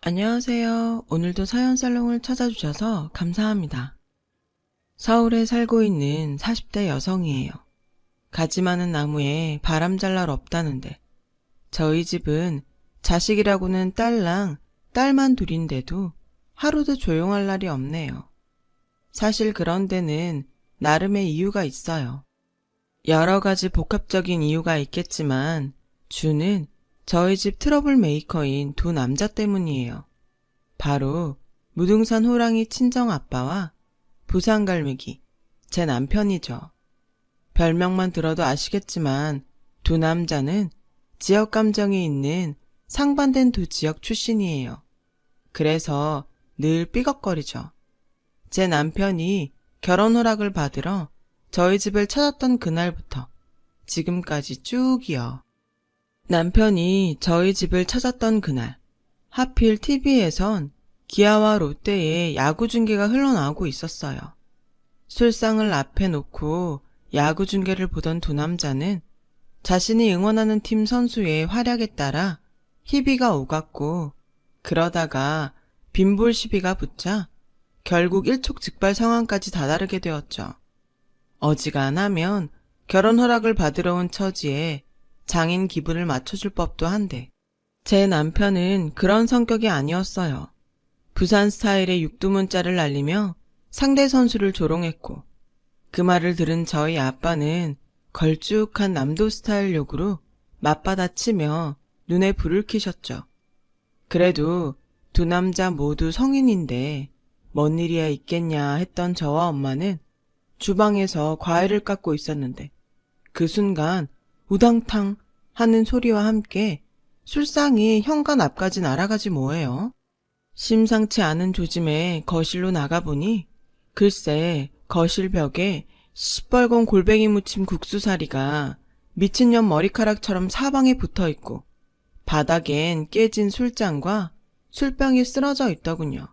안녕하세요. 오늘도 사연살롱을 찾아주셔서 감사합니다. 서울에 살고 있는 40대 여성이에요. 가지 많은 나무에 바람 잘 날 없다는데 저희 집은 자식이라고는 딸랑 딸만 둘인데도 하루도 조용할 날이 없네요. 사실 그런 데는 나름의 이유가 있어요. 여러 가지 복합적인 이유가 있겠지만 주는 저희 집 트러블 메이커인 두 남자 때문이에요. 바로 무등산 호랑이 친정 아빠와 부산갈매기, 제 남편이죠. 별명만 들어도 아시겠지만 두 남자는 지역 감정이 있는 상반된 두 지역 출신이에요. 그래서 늘 삐걱거리죠. 제 남편이 결혼 허락을 받으러 저희 집을 찾았던 그날부터 지금까지 쭉이요. 남편이 저희 집을 찾았던 그날, 하필 TV에선 기아와 롯데의 야구 중계가 흘러나오고 있었어요. 술상을 앞에 놓고 야구 중계를 보던 두 남자는 자신이 응원하는 팀 선수의 활약에 따라 희비가 오갔고, 그러다가 빈볼 시비가 붙자 결국 일촉즉발 상황까지 다다르게 되었죠. 어지간하면 결혼 허락을 받으러 온 처지에 장인 기분을 맞춰줄 법도 한데 제 남편은 그런 성격이 아니었어요. 부산 스타일의 육두문자를 날리며 상대 선수를 조롱했고, 그 말을 들은 저희 아빠는 걸쭉한 남도 스타일 욕으로 맞받아치며 눈에 불을 켜셨죠. 그래도 두 남자 모두 성인인데 뭔 일이야 있겠냐 했던 저와 엄마는 주방에서 과일을 깎고 있었는데 그 순간 우당탕 하는 소리와 함께 술상이 현관 앞까지 날아가지 뭐예요. 심상치 않은 조짐에 거실로 나가보니 글쎄 거실 벽에 시뻘건 골뱅이 무침 국수사리가 미친년 머리카락처럼 사방에 붙어있고 바닥엔 깨진 술잔과 술병이 쓰러져 있더군요.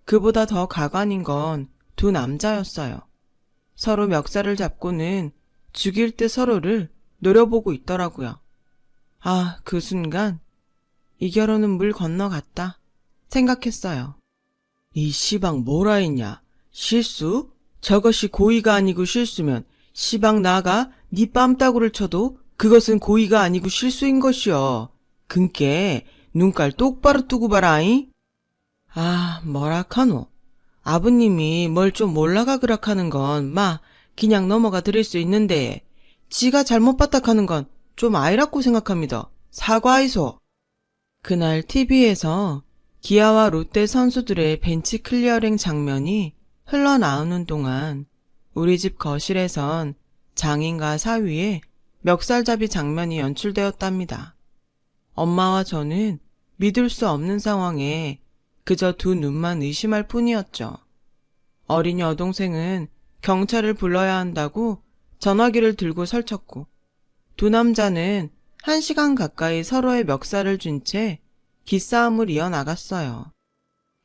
그보다 더 가관인 건 두 남자였어요. 서로 멱살을 잡고는 죽일 듯 서로를 노려보고 있더라고요. 아, 그 순간 이 결혼은 물 건너갔다 생각했어요. 이 시방 뭐라 했냐? 실수? 저것이 고의가 아니고 실수면 시방 나가 네 뺨따구를 쳐도 그것은 고의가 아니고 실수인 것이여. 근께 눈깔 똑바로 뜨고 봐라잉. 아, 뭐라카노. 아버님이 뭘 좀 몰라가 그락하는 건 그냥 넘어가 드릴 수 있는데 지가 잘못 봤다 하는 건 좀 아이라고 생각합니다. 사과이소. 그날 TV에서 기아와 롯데 선수들의 벤치 클리어링 장면이 흘러나오는 동안 우리 집 거실에선 장인과 사위의 멱살잡이 장면이 연출되었답니다. 엄마와 저는 믿을 수 없는 상황에 그저 두 눈만 의심할 뿐이었죠. 어린 여동생은 경찰을 불러야 한다고 전화기를 들고 설쳤고, 두 남자는 1시간 가까이 서로의 멱살을 쥔 채 기싸움을 이어나갔어요.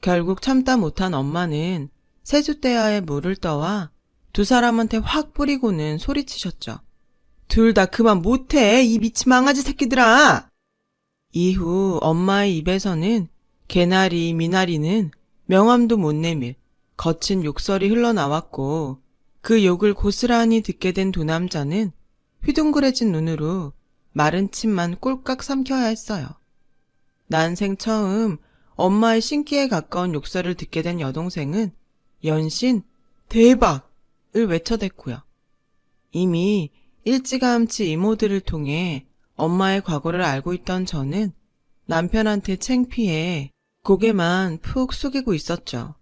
결국 참다 못한 엄마는 세숫대야에 물을 떠와 두 사람한테 확 뿌리고는 소리치셨죠. 둘 다 그만 못해, 이 미친 망아지 새끼들아! 이후 엄마의 입에서는 개나리, 미나리는 명함도 못 내밀 거친 욕설이 흘러나왔고, 그 욕을 고스란히 듣게 된 두 남자는 휘둥그레진 눈으로 마른 침만 꼴깍 삼켜야 했어요. 난생 처음 엄마의 신기에 가까운 욕설을 듣게 된 여동생은 연신 대박을 외쳐댔고요. 이미 일찌감치 이모들을 통해 엄마의 과거를 알고 있던 저는 남편한테 창피해 고개만 푹 숙이고 있었죠.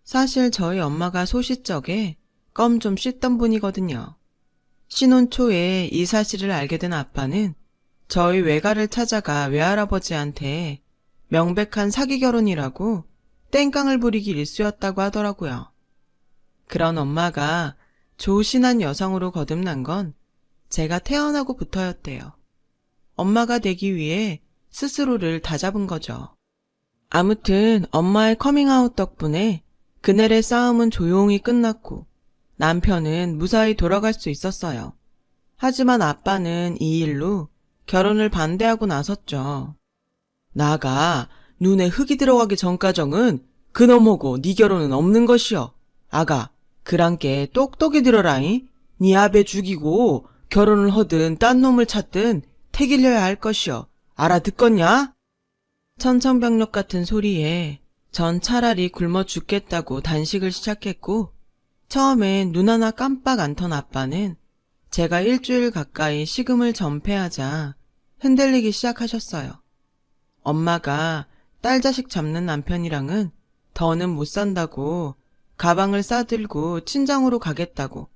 사실 저희 엄마가 소시적에 껌 좀 씻던 분이거든요. 신혼 초에 이 사실을 알게 된 아빠는 저희 외가를 찾아가 외할아버지한테 명백한 사기 결혼이라고 땡깡을 부리기 일쑤였다고 하더라고요. 그런 엄마가 조신한 여성으로 거듭난 건 제가 태어나고부터였대요. 엄마가 되기 위해 스스로를 다잡은 거죠. 아무튼 엄마의 커밍아웃 덕분에 그날의 싸움은 조용히 끝났고 남편은 무사히 돌아갈 수 있었어요. 하지만 아빠는 이 일로 결혼을 반대하고 나섰죠. 나가 눈에 흙이 들어가기 전까정은 그놈하고 네 결혼은 없는 것이여. 아가, 그랑께 똑똑히 들어라잉. 네 아베 죽이고 결혼을 하든 딴 놈을 찾든 택일려야 할 것이여. 알아듣겄냐? 천천벽력 같은 소리에 전 차라리 굶어 죽겠다고 단식을 시작했고, 처음엔 눈 하나 깜빡 안 턴 아빠는 제가 일주일 가까이 식음을 전폐하자 흔들리기 시작하셨어요. 엄마가 딸 자식 잡는 남편이랑은 더는 못 산다고 가방을 싸들고 친정으로 가겠다고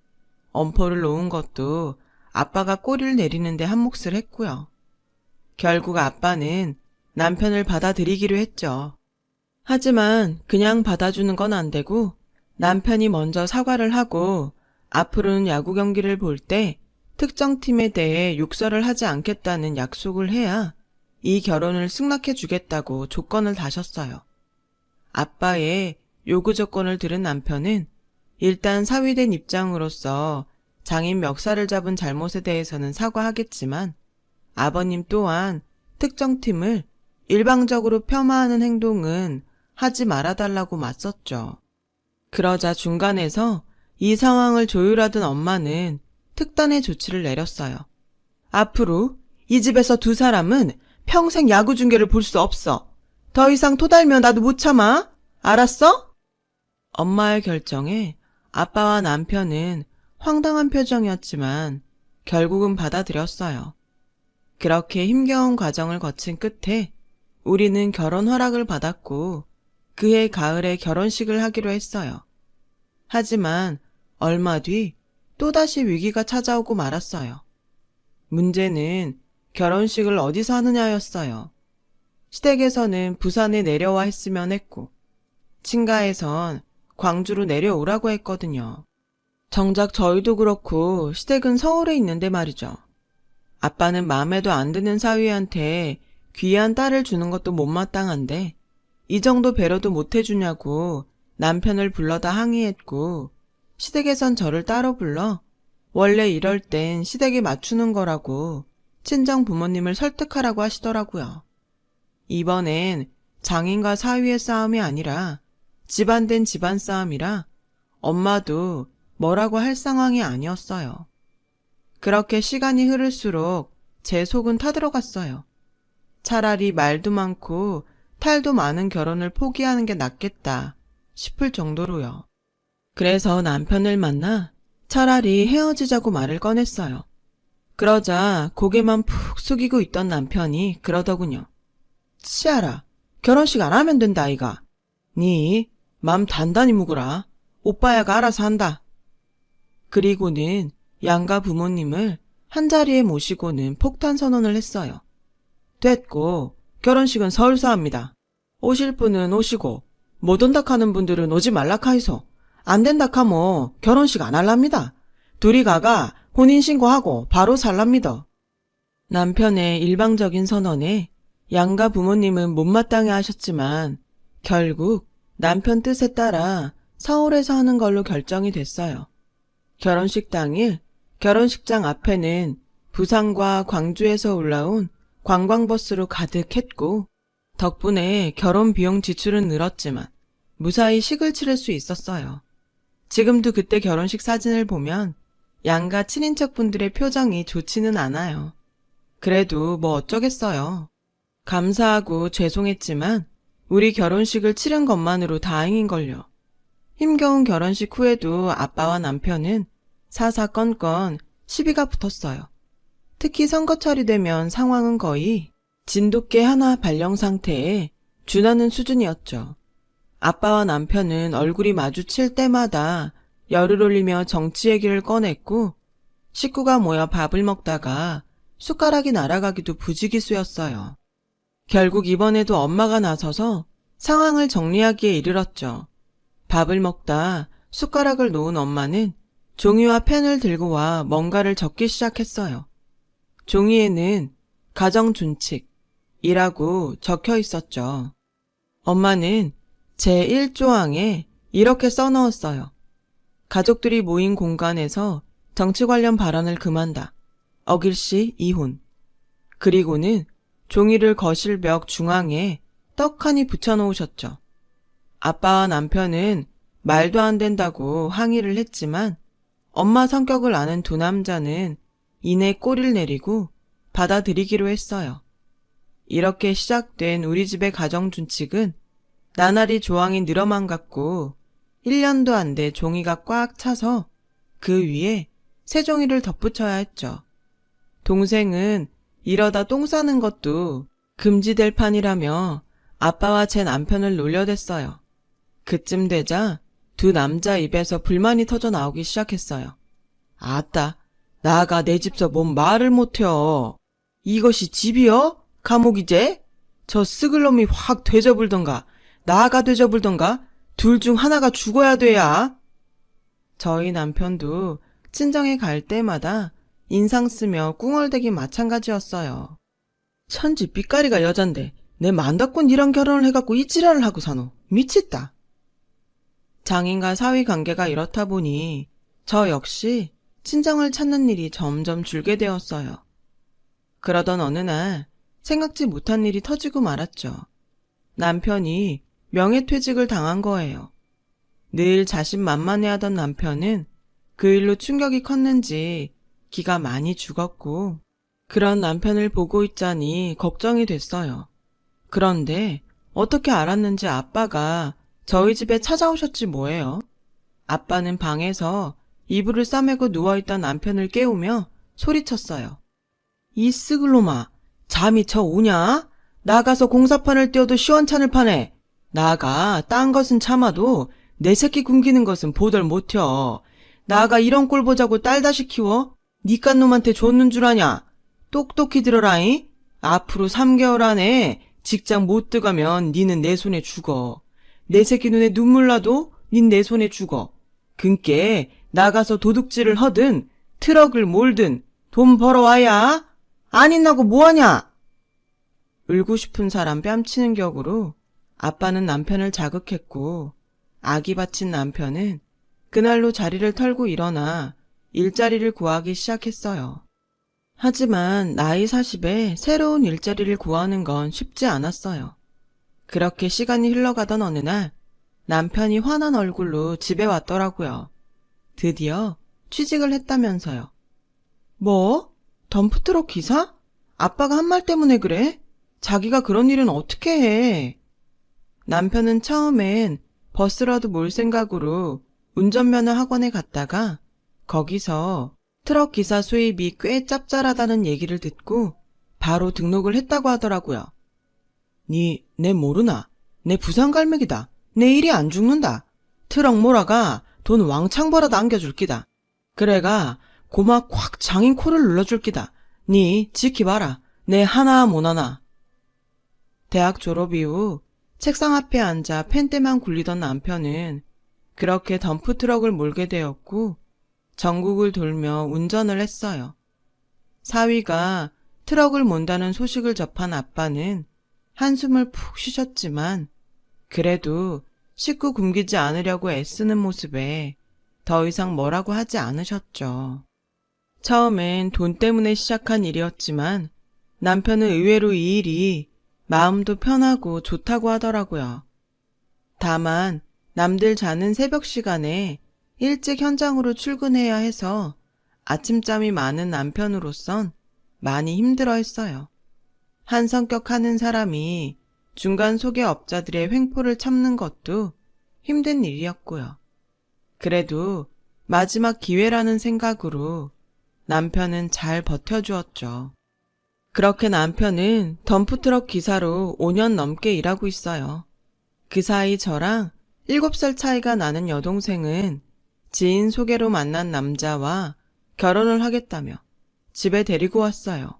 엄포를 놓은 것도 아빠가 꼬리를 내리는데 한 몫을 했고요. 결국 아빠는 남편을 받아들이기로 했죠. 하지만 그냥 받아주는 건 안 되고 남편이 먼저 사과를 하고 앞으로는 야구 경기를 볼 때 특정 팀에 대해 욕설을 하지 않겠다는 약속을 해야 이 결혼을 승낙해 주겠다고 조건을 다셨어요. 아빠의 요구 조건을 들은 남편은 일단 사위된 입장으로서 장인 멱살을 잡은 잘못에 대해서는 사과하겠지만 아버님 또한 특정 팀을 일방적으로 폄하하는 행동은 하지 말아달라고 맞섰죠. 그러자 중간에서 이 상황을 조율하던 엄마는 특단의 조치를 내렸어요. 앞으로 이 집에서 두 사람은 평생 야구 중계를 볼 수 없어. 더 이상 토달면 나도 못 참아. 알았어? 엄마의 결정에 아빠와 남편은 황당한 표정이었지만 결국은 받아들였어요. 그렇게 힘겨운 과정을 거친 끝에 우리는 결혼 허락을 받았고 그해 가을에 결혼식을 하기로 했어요. 하지만 얼마 뒤 또다시 위기가 찾아오고 말았어요. 문제는 결혼식을 어디서 하느냐였어요. 시댁에서는 부산에 내려와 했으면 했고 친가에선 광주로 내려오라고 했거든요. 정작 저희도 그렇고 시댁은 서울에 있는데 말이죠. 아빠는 마음에도 안 드는 사위한테 귀한 딸을 주는 것도 못마땅한데 이 정도 배려도 못 해주냐고 남편을 불러다 항의했고 시댁에선 저를 따로 불러 원래 이럴 땐 시댁에 맞추는 거라고 친정 부모님을 설득하라고 하시더라고요. 이번엔 장인과 사위의 싸움이 아니라 집안 된 집안 싸움이라 엄마도 뭐라고 할 상황이 아니었어요. 그렇게 시간이 흐를수록 제 속은 타들어갔어요. 차라리 말도 많고 탈도 많은 결혼을 포기하는 게 낫겠다 싶을 정도로요. 그래서 남편을 만나 차라리 헤어지자고 말을 꺼냈어요. 그러자 고개만 푹 숙이고 있던 남편이 그러더군요. 치아라, 결혼식 안 하면 된다 아이가. 니 맘 단단히 묵으라. 오빠야가 알아서 한다. 그리고는 양가 부모님을 한자리에 모시고는 폭탄 선언을 했어요. 됐고 결혼식은 서울서 합니다. 오실 분은 오시고 못 온다 하는 분들은 오지 말라 카이소. 안 된다 카모 결혼식 안 할랍니다. 둘이 가가 혼인신고하고 바로 살랍니다. 남편의 일방적인 선언에 양가 부모님은 못마땅해 하셨지만 결국 남편 뜻에 따라 서울에서 하는 걸로 결정이 됐어요. 결혼식 당일 결혼식장 앞에는 부산과 광주에서 올라온 관광버스로 가득했고 덕분에 결혼 비용 지출은 늘었지만 무사히 식을 치를 수 있었어요. 지금도 그때 결혼식 사진을 보면 양가 친인척분들의 표정이 좋지는 않아요. 그래도 뭐 어쩌겠어요. 감사하고 죄송했지만 우리 결혼식을 치른 것만으로 다행인걸요. 힘겨운 결혼식 후에도 아빠와 남편은 사사건건 시비가 붙었어요. 특히 선거철이 되면 상황은 거의 진돗개 하나 발령 상태에 준하는 수준이었죠. 아빠와 남편은 얼굴이 마주칠 때마다 열을 올리며 정치 얘기를 꺼냈고 식구가 모여 밥을 먹다가 숟가락이 날아가기도 부지기수였어요. 결국 이번에도 엄마가 나서서 상황을 정리하기에 이르렀죠. 밥을 먹다 숟가락을 놓은 엄마는 종이와 펜을 들고 와 뭔가를 적기 시작했어요. 종이에는 가정준칙이라고 적혀 있었죠. 엄마는 제1조항에 이렇게 써넣었어요. 가족들이 모인 공간에서 정치 관련 발언을 금한다. 어길시 이혼. 그리고는 종이를 거실벽 중앙에 떡하니 붙여놓으셨죠. 아빠와 남편은 말도 안 된다고 항의를 했지만 엄마 성격을 아는 두 남자는 이내 꼬리를 내리고 받아들이기로 했어요. 이렇게 시작된 우리 집의 가정준칙은 나날이 조항이 늘어만 갔고 1년도 안 돼 종이가 꽉 차서 그 위에 새 종이를 덧붙여야 했죠. 동생은 이러다 똥 싸는 것도 금지될 판이라며 아빠와 제 남편을 놀려댔어요. 그쯤 되자 두 남자 입에서 불만이 터져 나오기 시작했어요. 아따, 나가 내 집서 뭔 말을 못해요. 이것이 집이여? 감옥이제? 저 쓱을 놈이 확 되져불던가 나가 되져불던가 둘 중 하나가 죽어야 돼야. 저희 남편도 친정에 갈 때마다 인상 쓰며 꿍얼대기 마찬가지였어요. 천지 삐까리가 여잔데 내 만다꾼 이랑 결혼을 해갖고 이 지랄을 하고 사노. 미쳤다. 장인과 사위 관계가 이렇다 보니 저 역시 친정을 찾는 일이 점점 줄게 되었어요. 그러던 어느 날 생각지 못한 일이 터지고 말았죠. 남편이 명예퇴직을 당한 거예요. 늘 자신만만해하던 남편은 그 일로 충격이 컸는지 기가 많이 죽었고 그런 남편을 보고 있자니 걱정이 됐어요. 그런데 어떻게 알았는지 아빠가 저희 집에 찾아오셨지 뭐예요. 아빠는 방에서 이불을 싸매고 누워있던 남편을 깨우며 소리쳤어요. 이 쓰글놈아, 잠이 저 오냐? 나가서 공사판을 떼어도 시원찮을 판에 나가 딴 것은 참아도 내 새끼 굶기는 것은 보들 못혀. 나가 이런 꼴 보자고 딸다시 키워? 니깟 놈한테 줬는 줄 아냐? 똑똑히 들어라잉. 앞으로 3개월 안에 직장 못 들어가면 니는 내 손에 죽어. 내 새끼 눈에 눈물 나도 닌 내 손에 죽어. 그니께 나가서 도둑질을 하든 트럭을 몰든 돈 벌어와야. 안 있나고 뭐하냐? 울고 싶은 사람 뺨치는 격으로 아빠는 남편을 자극했고 아기 바친 남편은 그날로 자리를 털고 일어나 일자리를 구하기 시작했어요. 하지만 나이 40에 새로운 일자리를 구하는 건 쉽지 않았어요. 그렇게 시간이 흘러가던 어느 날 남편이 화난 얼굴로 집에 왔더라고요. 드디어 취직을 했다면서요. 뭐? 덤프트럭 기사? 아빠가 한 말 때문에 그래? 자기가 그런 일은 어떻게 해? 남편은 처음엔 버스라도 몰 생각으로 운전면허 학원에 갔다가 거기서 트럭 기사 수입이 꽤 짭짤하다는 얘기를 듣고 바로 등록을 했다고 하더라고요. 내 모르나? 내 부산갈매기다. 내 일이 안 죽는다. 트럭 몰아가 돈 왕창 벌어다 안겨줄 기다. 그래가 고막 콱 장인 코를 눌러줄 기다. 니 지키봐라. 내 하나 못하나. 대학 졸업 이후 책상 앞에 앉아 펜대만 굴리던 남편은 그렇게 덤프트럭을 몰게 되었고 전국을 돌며 운전을 했어요. 사위가 트럭을 몬다는 소식을 접한 아빠는 한숨을 푹 쉬셨지만 그래도 식구 굶기지 않으려고 애쓰는 모습에 더 이상 뭐라고 하지 않으셨죠. 처음엔 돈 때문에 시작한 일이었지만 남편은 의외로 이 일이 마음도 편하고 좋다고 하더라고요. 다만 남들 자는 새벽 시간에 일찍 현장으로 출근해야 해서 아침잠이 많은 남편으로선 많이 힘들어했어요. 한 성격 하는 사람이 중간 소개업자들의 횡포를 참는 것도 힘든 일이었고요. 그래도 마지막 기회라는 생각으로 남편은 잘 버텨주었죠. 그렇게 남편은 덤프트럭 기사로 5년 넘게 일하고 있어요. 그 사이 저랑 7살 차이가 나는 여동생은 지인 소개로 만난 남자와 결혼을 하겠다며 집에 데리고 왔어요.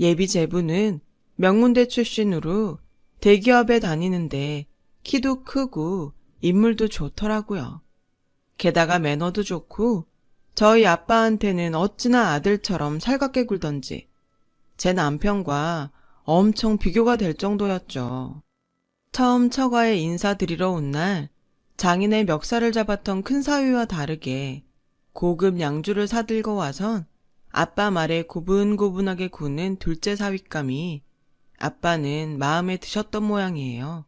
예비 제부는 명문대 출신으로 대기업에 다니는데 키도 크고 인물도 좋더라고요. 게다가 매너도 좋고 저희 아빠한테는 어찌나 아들처럼 살갑게 굴던지 제 남편과 엄청 비교가 될 정도였죠. 처음 처가에 인사드리러 온 날 장인의 멱살을 잡았던 큰 사위와 다르게 고급 양주를 사들고 와선 아빠 말에 고분고분하게 구는 둘째 사윗감이 아빠는 마음에 드셨던 모양이에요.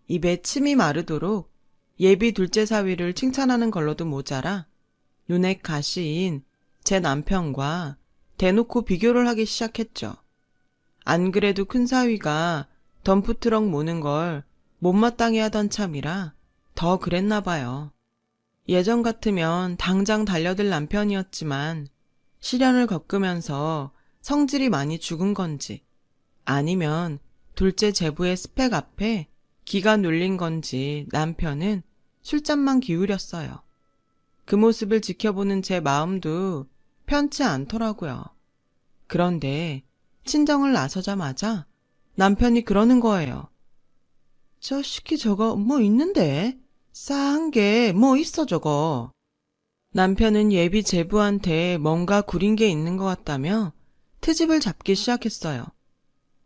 입에 침이 마르도록 예비 둘째 사위를 칭찬하는 걸로도 모자라 눈에 가시인 제 남편과 대놓고 비교를 하기 시작했죠. 안 그래도 큰 사위가 덤프트럭 모는 걸 못마땅해 하던 참이라 더 그랬나 봐요. 예전 같으면 당장 달려들 남편이었지만 시련을 겪으면서 성질이 많이 죽은 건지 아니면 둘째 제부의 스펙 앞에 기가 눌린 건지 남편은 술잔만 기울였어요. 그 모습을 지켜보는 제 마음도 편치 않더라고요. 그런데 친정을 나서자마자 남편이 그러는 거예요. 저 시키 저거 뭐 있는데? 싸한 게 뭐 있어 저거. 남편은 예비 제부한테 뭔가 구린 게 있는 것 같다며 트집을 잡기 시작했어요.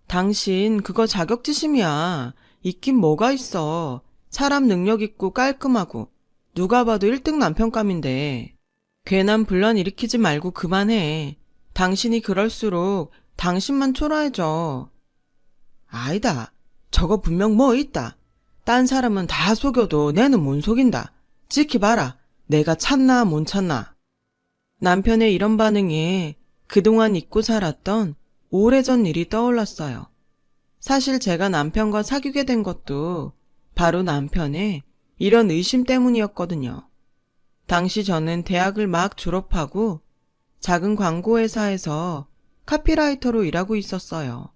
당신 그거 자격지심이야. 있긴 뭐가 있어. 사람 능력 있고 깔끔하고 누가 봐도 1등 남편감인데. 괜한 분란 일으키지 말고 그만해. 당신이 그럴수록 당신만 초라해져. 아니다. 저거 분명 뭐 있다. 딴 사람은 다 속여도 내는 못 속인다. 지켜봐라. 내가 참나 못 참나. 남편의 이런 반응에 그동안 잊고 살았던 오래전 일이 떠올랐어요. 사실 제가 남편과 사귀게 된 것도 바로 남편의 이런 의심 때문이었거든요. 당시 저는 대학을 막 졸업하고 작은 광고회사에서 카피라이터로 일하고 있었어요.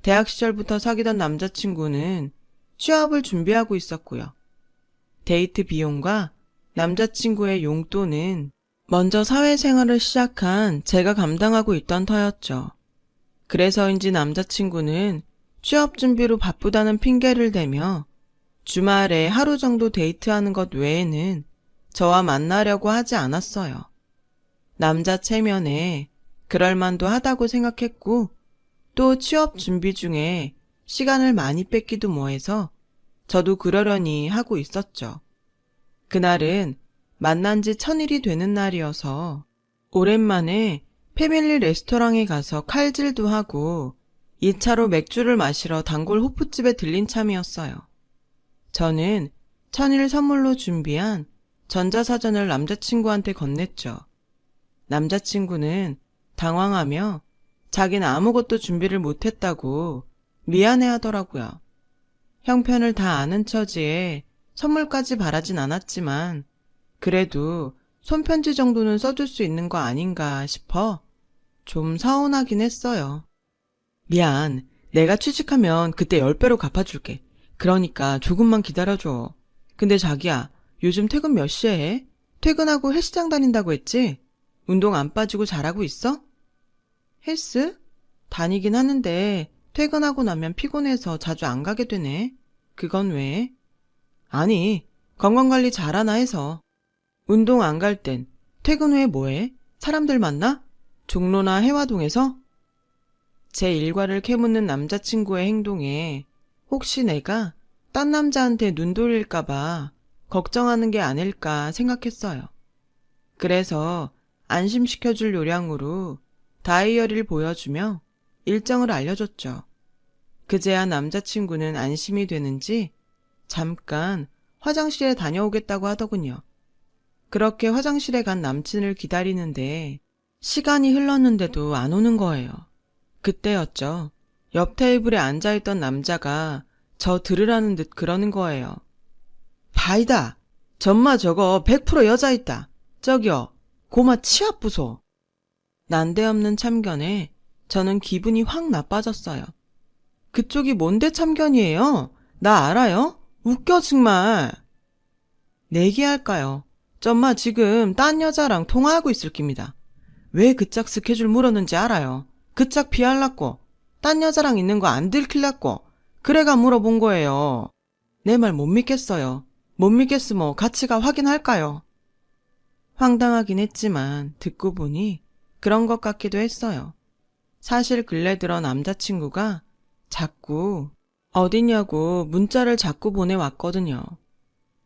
대학 시절부터 사귀던 남자친구는 취업을 준비하고 있었고요. 데이트 비용과 남자친구의 용돈은 먼저 사회생활을 시작한 제가 감당하고 있던 터였죠. 그래서인지 남자친구는 취업 준비로 바쁘다는 핑계를 대며 주말에 하루 정도 데이트하는 것 외에는 저와 만나려고 하지 않았어요. 남자 체면에 그럴만도 하다고 생각했고 또 취업 준비 중에 시간을 많이 뺏기도 뭐해서 저도 그러려니 하고 있었죠. 그날은 만난 지 1000일이 되는 날이어서 오랜만에 패밀리 레스토랑에 가서 칼질도 하고 2차로 맥주를 마시러 단골 호프집에 들린 참이었어요. 저는 1000일 선물로 준비한 전자사전을 남자친구한테 건넸죠. 남자친구는 당황하며 자기는 아무것도 준비를 못했다고 미안해하더라고요. 형편을 다 아는 처지에 선물까지 바라진 않았지만 그래도 손편지 정도는 써줄 수 있는 거 아닌가 싶어 좀 서운하긴 했어요. 미안, 내가 취직하면 그때 10배로 갚아줄게. 그러니까 조금만 기다려줘. 근데 자기야, 요즘 퇴근 몇 시에 해? 퇴근하고 헬스장 다닌다고 했지? 운동 안 빠지고 잘하고 있어? 헬스? 다니긴 하는데 퇴근하고 나면 피곤해서 자주 안 가게 되네. 그건 왜? 아니, 건강관리 잘하나 해서. 운동 안 갈 땐 퇴근 후에 뭐해? 사람들 만나? 종로나 해화동에서? 제 일과를 캐묻는 남자친구의 행동에 혹시 내가 딴 남자한테 눈 돌릴까봐 걱정하는 게 아닐까 생각했어요. 그래서 안심시켜줄 요량으로 다이어리를 보여주며 일정을 알려줬죠. 그제야 남자친구는 안심이 되는지 잠깐 화장실에 다녀오겠다고 하더군요. 그렇게 화장실에 간 남친을 기다리는데 시간이 흘렀는데도 안 오는 거예요. 그때였죠. 옆 테이블에 앉아있던 남자가 저 들으라는 듯 그러는 거예요. 바이다. 전마 저거 100% 여자 있다. 저기요. 고마 치아 부소. 난데없는 참견에 저는 기분이 확 나빠졌어요. 그쪽이 뭔데 참견이에요? 나 알아요? 웃겨 정말. 내기할까요? 점마 지금 딴 여자랑 통화하고 있을 깁니다. 왜 그 짝 스케줄 물었는지 알아요. 그 짝 피할라고. 딴 여자랑 있는 거 안 들킬라고. 그래가 물어본 거예요. 내 말 못 믿겠어요. 못 믿겠으면 같이 가 확인할까요? 황당하긴 했지만 듣고 보니 그런 것 같기도 했어요. 사실 근래 들어 남자친구가 자꾸 어디냐고 문자를 자꾸 보내왔거든요.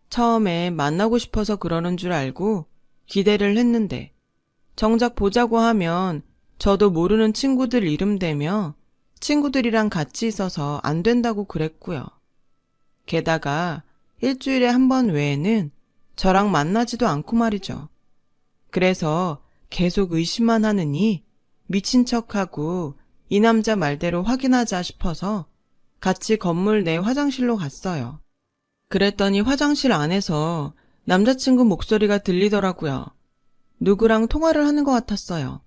처음에 만나고 싶어서 그러는 줄 알고 기대를 했는데 정작 보자고 하면 저도 모르는 친구들 이름 대며 친구들이랑 같이 있어서 안 된다고 그랬고요. 게다가 일주일에 한 번 외에는 저랑 만나지도 않고 말이죠. 그래서 계속 의심만 하느니 미친 척하고 이 남자 말대로 확인하자 싶어서 같이 건물 내 화장실로 갔어요. 그랬더니 화장실 안에서 남자친구 목소리가 들리더라고요. 누구랑 통화를 하는 것 같았어요.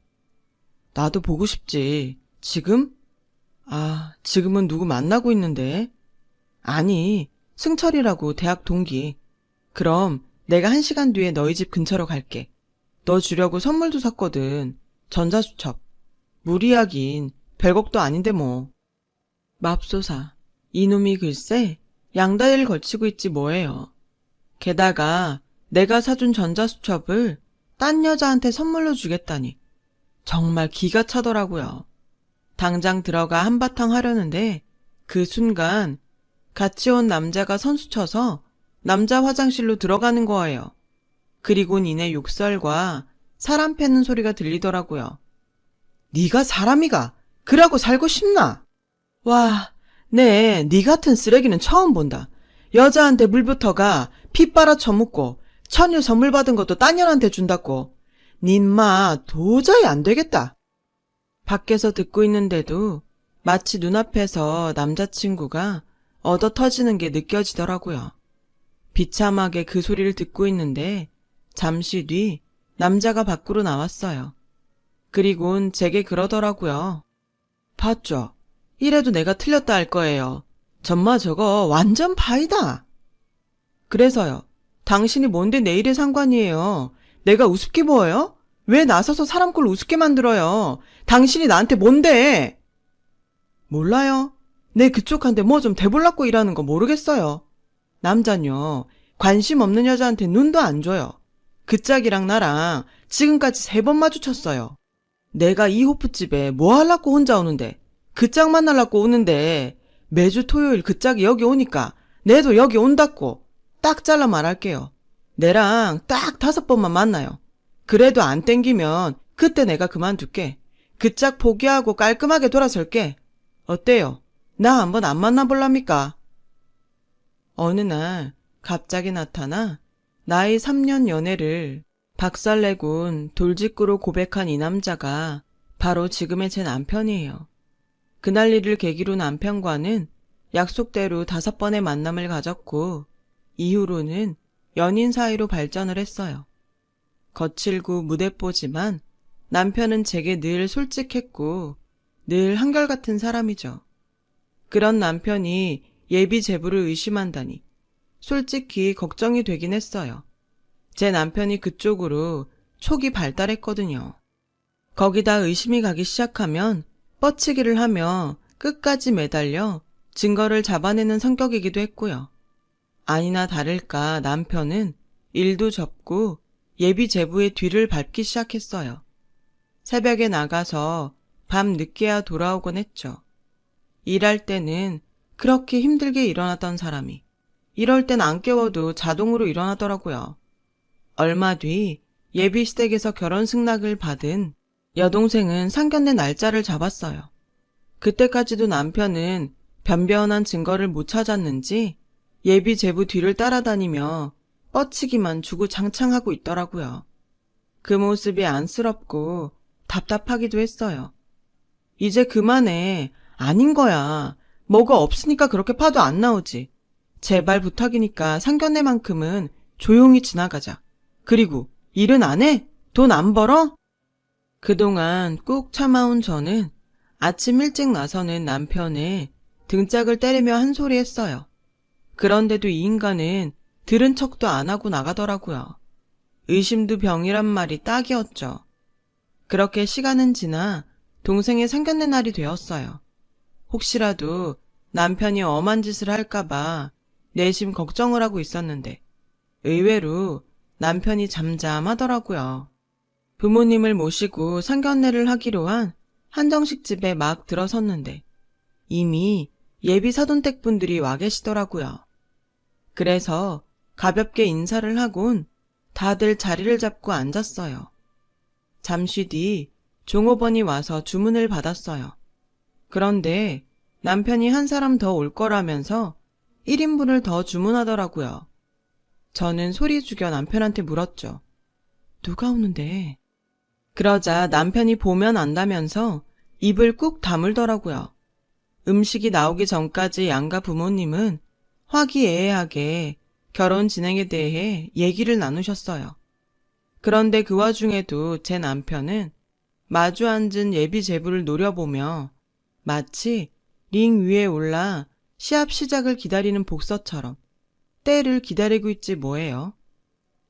나도 보고 싶지. 지금? 지금은 누구 만나고 있는데? 아니, 승철이라고 대학 동기. 그럼 내가 1시간 뒤에 너희 집 근처로 갈게. 너 주려고 선물도 샀거든. 전자수첩. 무리하긴 별것도 아닌데 뭐. 맙소사. 이놈이 글쎄 양다리를 걸치고 있지 뭐예요. 게다가 내가 사준 전자수첩을 딴 여자한테 선물로 주겠다니. 정말 기가 차더라고요. 당장 들어가 한바탕 하려는데 그 순간 같이 온 남자가 선수쳐서 남자 화장실로 들어가는 거예요. 그리고 니네 욕설과 사람 패는 소리가 들리더라고요. 네가 사람이가 그러고 살고 싶나? 와, 네 같은 쓰레기는 처음 본다. 여자한테 물부터가 피 빨아 처먹고 처녀 선물 받은 것도 딴 년한테 준다고. 닌마 도저히 안 되겠다. 밖에서 듣고 있는데도 마치 눈앞에서 남자친구가 얻어 터지는 게 느껴지더라고요. 비참하게 그 소리를 듣고 있는데 잠시 뒤 남자가 밖으로 나왔어요. 그리곤 제게 그러더라고요. 봤죠? 이래도 내가 틀렸다 할 거예요. 전마 저거 완전 파이다. 그래서요. 당신이 뭔데 내 일에 상관이에요. 내가 우습게 보여요? 왜 나서서 사람 꼴 우습게 만들어요? 당신이 나한테 뭔데? 몰라요. 내 그쪽한테 뭐 좀 대볼라고 일하는 거 모르겠어요. 남잔요. 관심 없는 여자한테 눈도 안 줘요. 그 짝이랑 나랑 지금까지 3번 마주쳤어요. 내가 이 호프집에 뭐 하려고 혼자 오는데, 그 짝 만나려고 오는데 매주 토요일 그 짝이 여기 오니까 내도 여기 온다고 딱 잘라 말할게요. 내랑 딱 5번만 만나요. 그래도 안 땡기면 그때 내가 그만둘게. 그 짝 포기하고 깔끔하게 돌아설게. 어때요? 나 한번 안 만나볼랍니까? 어느 날 갑자기 나타나 나이 3년 연애를 박살내곤 돌직구로 고백한 이 남자가 바로 지금의 제 남편이에요. 그날 일을 계기로 남편과는 약속대로 5번의 만남을 가졌고 이후로는 연인 사이로 발전을 했어요. 거칠고 무대뽀지만 남편은 제게 늘 솔직했고 늘 한결같은 사람이죠. 그런 남편이 예비 제부를 의심한다니 솔직히 걱정이 되긴 했어요. 제 남편이 그쪽으로 촉이 발달했거든요. 거기다 의심이 가기 시작하면 뻗치기를 하며 끝까지 매달려 증거를 잡아내는 성격이기도 했고요. 아니나 다를까 남편은 일도 접고 예비 제부의 뒤를 밟기 시작했어요. 새벽에 나가서 밤 늦게야 돌아오곤 했죠. 일할 때는 그렇게 힘들게 일어나던 사람이 이럴 땐 안 깨워도 자동으로 일어나더라고요. 얼마 뒤 예비 시댁에서 결혼 승낙을 받은 여동생은 상견례 날짜를 잡았어요. 그때까지도 남편은 변변한 증거를 못 찾았는지 예비 제부 뒤를 따라다니며 뻗치기만 주구장창하고 있더라고요. 그 모습이 안쓰럽고 답답하기도 했어요. 이제 그만해. 아닌 거야. 뭐가 없으니까 그렇게 파도 안 나오지. 제발 부탁이니까 상견례만큼은 조용히 지나가자. 그리고 일은 안 해? 돈 안 벌어? 그동안 꾹 참아온 저는 아침 일찍 나서는 남편의 등짝을 때리며 한 소리 했어요. 그런데도 이 인간은 들은 척도 안 하고 나가더라고요. 의심도 병이란 말이 딱이었죠. 그렇게 시간은 지나 동생의 상견례 날이 되었어요. 혹시라도 남편이 엄한 짓을 할까봐 내심 걱정을 하고 있었는데 의외로 남편이 잠잠하더라고요. 부모님을 모시고 상견례를 하기로 한 한정식 집에 막 들어섰는데 이미 예비 사돈댁 분들이 와 계시더라고요. 그래서 가볍게 인사를 하곤 다들 자리를 잡고 앉았어요. 잠시 뒤 종업원이 와서 주문을 받았어요. 그런데 남편이 한 사람 더 올 거라면서 1인분을 더 주문하더라고요. 저는 소리 죽여 남편한테 물었죠. 누가 오는데? 그러자 남편이 보면 안다면서 입을 꾹 다물더라고요. 음식이 나오기 전까지 양가 부모님은 화기애애하게 결혼 진행에 대해 얘기를 나누셨어요. 그런데 그 와중에도 제 남편은 마주 앉은 예비 제부를 노려보며 마치 링 위에 올라 시합 시작을 기다리는 복서처럼 때를 기다리고 있지 뭐예요.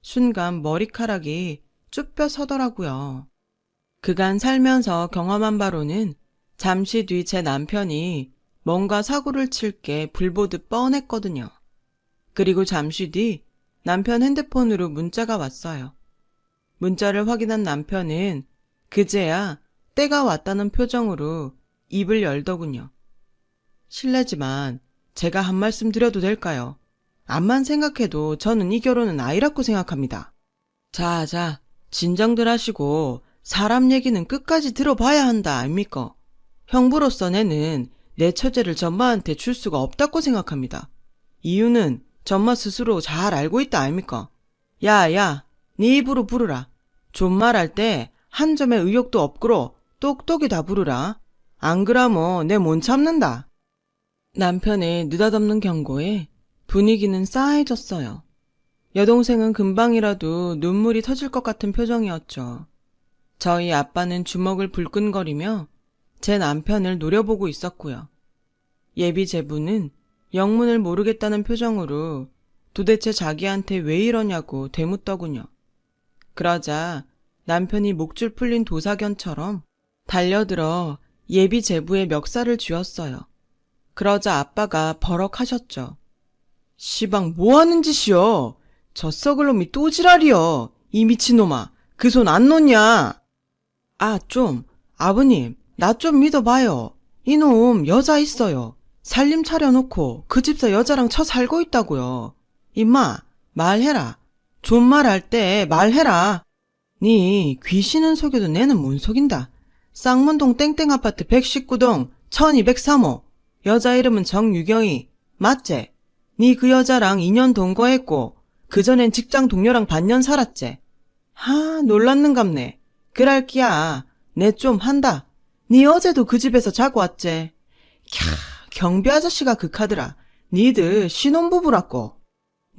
순간 머리카락이 쭈뼛 서더라고요. 그간 살면서 경험한 바로는 잠시 뒤 제 남편이 뭔가 사고를 칠 게 불보듯 뻔했거든요. 그리고 잠시 뒤 남편 핸드폰으로 문자가 왔어요. 문자를 확인한 남편은 그제야 때가 왔다는 표정으로 입을 열더군요. 실례지만 제가 한 말씀 드려도 될까요? 암만 생각해도 저는 이 결혼은 아이라고 생각합니다. 자, 진정들 하시고 사람 얘기는 끝까지 들어봐야 한다 아닙니까? 형부로서 내는 내 처제를 전마한테 줄 수가 없다고 생각합니다. 이유는 전마 스스로 잘 알고 있다 아닙니까? 야, 네 입으로 부르라. 존말할 때 한 점의 의욕도 없고로 똑똑히 다 부르라. 안 그라모 내 못 참는다. 남편의 느닷없는 경고에 분위기는 싸해졌어요. 여동생은 금방이라도 눈물이 터질 것 같은 표정이었죠. 저희 아빠는 주먹을 불끈거리며 제 남편을 노려보고 있었고요. 예비 제부는 영문을 모르겠다는 표정으로 도대체 자기한테 왜 이러냐고 되묻더군요. 그러자 남편이 목줄 풀린 도사견처럼 달려들어 예비 제부의 멱살을 쥐었어요. 그러자 아빠가 버럭하셨죠. 시방 뭐하는 짓이여? 저 썩을 놈이 또 지랄이여. 이 미친놈아, 그 손 안 놓냐? 아버님, 나 좀 믿어봐요. 이놈 여자 있어요. 살림 차려놓고 그 집사 여자랑 처 살고 있다고요. 임마, 말해라. 존말할 때 말해라. 니 귀신은 속여도 내는 못 속인다. 쌍문동 땡땡 아파트 119동 1203호. 여자 이름은 정유경이. 맞제? 니 그 여자랑 2년 동거했고 그전엔 직장 동료랑 반년 살았제. 놀랐는갑네. 그랄기야. 내 좀 한다. 니 어제도 그 집에서 자고 왔제. 경비 아저씨가 극하더라. 니들 신혼부부라고.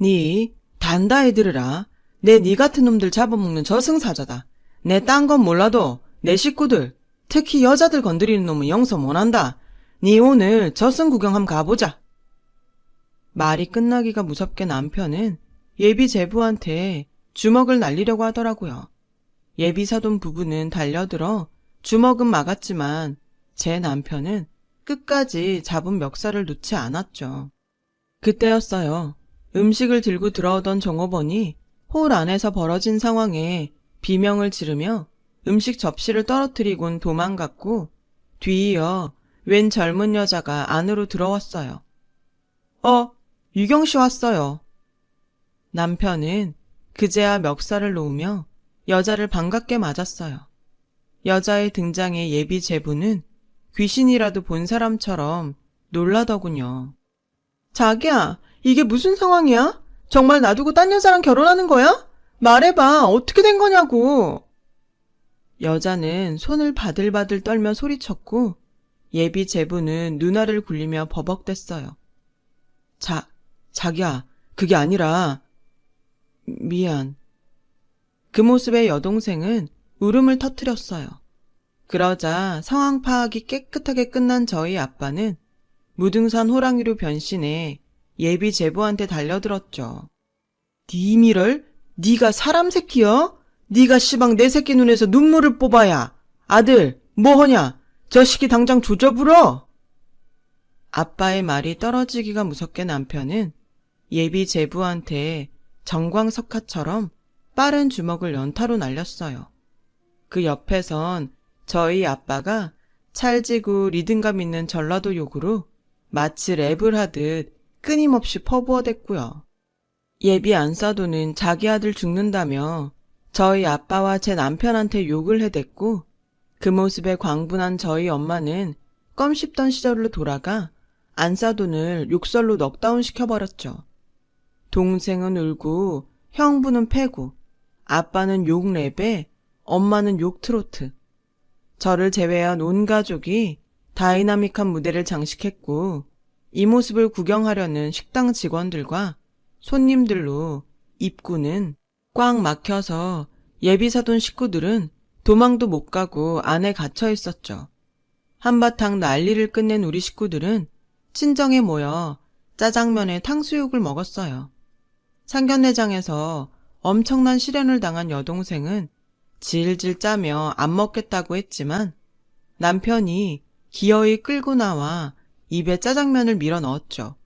니 단다해 들으라. 내 니 같은 놈들 잡아먹는 저승사자다. 내 딴 건 몰라도 내 식구들, 특히 여자들 건드리는 놈은 용서 못한다. 니 오늘 저승 구경 한번 가보자. 말이 끝나기가 무섭게 남편은 예비 제부한테 주먹을 날리려고 하더라고요. 예비 사돈 부부는 달려들어 주먹은 막았지만 제 남편은 끝까지 잡은 멱살을 놓지 않았죠. 그때였어요. 음식을 들고 들어오던 종업원이 홀 안에서 벌어진 상황에 비명을 지르며 음식 접시를 떨어뜨리곤 도망갔고 뒤이어 웬 젊은 여자가 안으로 들어왔어요. 유경씨 왔어요. 남편은 그제야 멱살을 놓으며 여자를 반갑게 맞았어요. 여자의 등장에 예비 제부는 귀신이라도 본 사람처럼 놀라더군요. 자기야, 이게 무슨 상황이야? 정말 놔두고 딴 여자랑 결혼하는 거야? 말해봐, 어떻게 된 거냐고. 여자는 손을 바들바들 떨며 소리쳤고 예비 제부는 눈알을 굴리며 버벅댔어요. 자기야, 그게 아니라... 미안. 그 모습에 여동생은 울음을 터뜨렸어요. 그러자 상황 파악이 깨끗하게 끝난 저희 아빠는 무등산 호랑이로 변신해 예비 제부한테 달려들었죠. 니 미를? 니가 사람 새끼여? 니가 시방 내 새끼 눈에서 눈물을 뽑아야. 아들, 뭐하냐? 저 시기 당장 조져불어! 아빠의 말이 떨어지기가 무섭게 남편은 예비 제부한테 정광석화처럼 빠른 주먹을 연타로 날렸어요. 그 옆에선 저희 아빠가 찰지고 리듬감 있는 전라도 욕으로 마치 랩을 하듯 끊임없이 퍼부어댔고요. 예비 안사도는 자기 아들 죽는다며 저희 아빠와 제 남편한테 욕을 해댔고 그 모습에 광분한 저희 엄마는 껌 씹던 시절로 돌아가 안 싸돈을 욕설로 넉다운 시켜버렸죠. 동생은 울고 형부는 패고 아빠는 욕 랩에 엄마는 욕 트로트. 저를 제외한 온 가족이 다이나믹한 무대를 장식했고 이 모습을 구경하려는 식당 직원들과 손님들로 입구는 꽉 막혀서 예비사돈 식구들은 도망도 못 가고 안에 갇혀 있었죠. 한바탕 난리를 끝낸 우리 식구들은 친정에 모여 짜장면에 탕수육을 먹었어요. 상견례장에서 엄청난 시련을 당한 여동생은 질질 짜며 안 먹겠다고 했지만 남편이 기어이 끌고 나와 입에 짜장면을 밀어 넣었죠.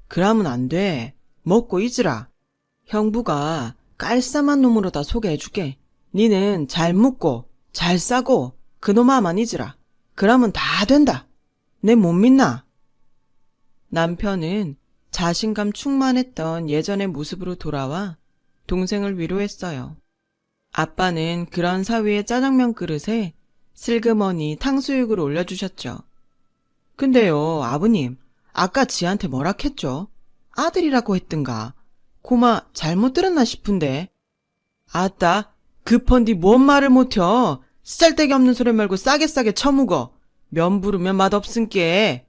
그러면 안 돼. 먹고 잊으라. 형부가 깔쌈한 놈으로 다 소개해주게. 니는 잘 묻고 잘 싸고 그놈아만 잊으라. 그러면 다 된다. 내 못 믿나? 남편은 자신감 충만했던 예전의 모습으로 돌아와 동생을 위로했어요. 아빠는 그런 사위의 짜장면 그릇에 슬그머니 탕수육을 올려주셨죠. 근데요, 아버님, 아까 지한테 뭐라 했죠? 아들이라고 했든가. 고마 잘못 들었나 싶은데. 아따, 급헌디 뭔 말을 못혀. 쓰잘데기 없는 소리 말고 싸게 처묵어. 면 부르면 맛없은께.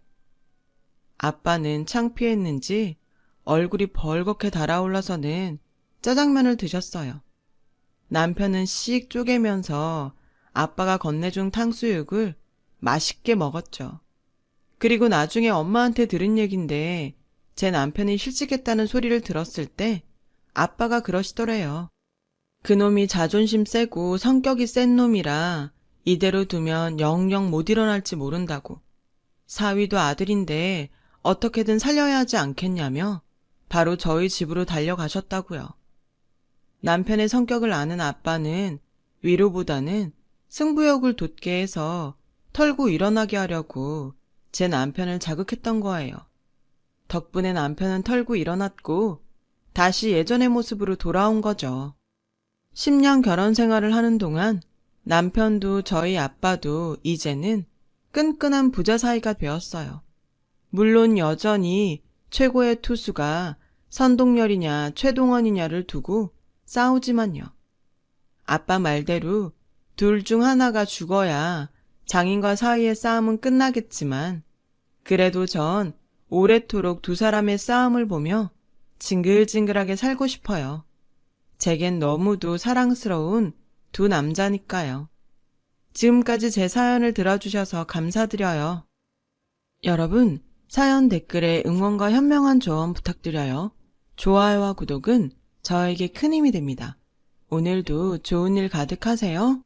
아빠는 창피했는지 얼굴이 벌겋게 달아올라서는 짜장면을 드셨어요. 남편은 씩 쪼개면서 아빠가 건네준 탕수육을 맛있게 먹었죠. 그리고 나중에 엄마한테 들은 얘긴데 제 남편이 실직했다는 소리를 들었을 때 아빠가 그러시더래요. 그놈이 자존심 세고 성격이 센 놈이라 이대로 두면 영영 못 일어날지 모른다고. 사위도 아들인데 어떻게든 살려야 하지 않겠냐며 바로 저희 집으로 달려가셨다고요. 남편의 성격을 아는 아빠는 위로보다는 승부욕을 돋게 해서 털고 일어나게 하려고 제 남편을 자극했던 거예요. 덕분에 남편은 털고 일어났고 다시 예전의 모습으로 돌아온 거죠. 10년 결혼 생활을 하는 동안 남편도 저희 아빠도 이제는 끈끈한 부자 사이가 되었어요. 물론 여전히 최고의 투수가 선동열이냐 최동원이냐를 두고 싸우지만요. 아빠 말대로 둘 중 하나가 죽어야 장인과 사이의 싸움은 끝나겠지만 그래도 전 오래도록 두 사람의 싸움을 보며 징글징글하게 살고 싶어요. 제겐 너무도 사랑스러운 두 남자니까요. 지금까지 제 사연을 들어주셔서 감사드려요. 여러분, 사연 댓글에 응원과 현명한 조언 부탁드려요. 좋아요와 구독은 저에게 큰 힘이 됩니다. 오늘도 좋은 일 가득하세요.